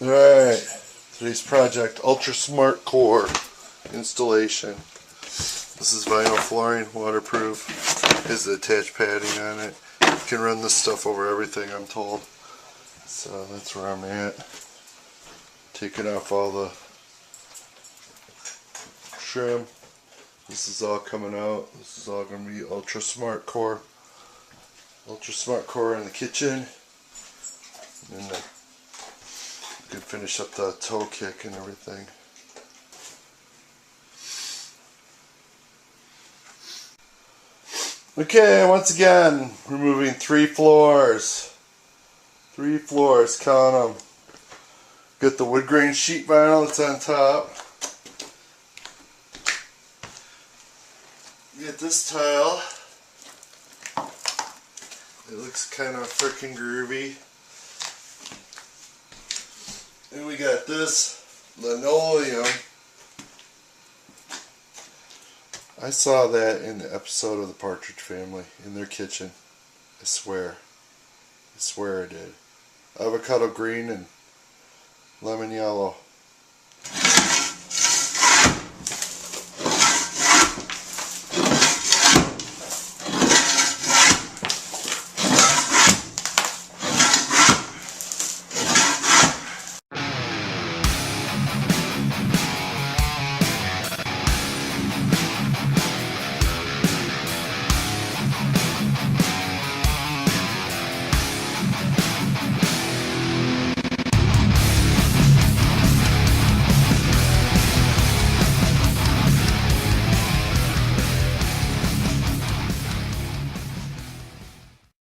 Alright, today's project, Ultra Smartcore installation. This is vinyl flooring, waterproof. Has the attached padding on it. You can run this stuff over everything, I'm told. So that's where I'm at. Taking off all the trim. This is all coming out. This is all going to be Ultra Smartcore. Ultra Smartcore in the kitchen. And then you can finish up the toe kick and everything. Okay, once again, removing 3 floors. 3 floors, count them. Got the wood grain sheet vinyl that's on top. You get this tile. It looks kind of freaking groovy. And we got this linoleum. I saw that in the episode of the Partridge Family in their kitchen. I swear. I swear I did. Avocado green and lemon yellow.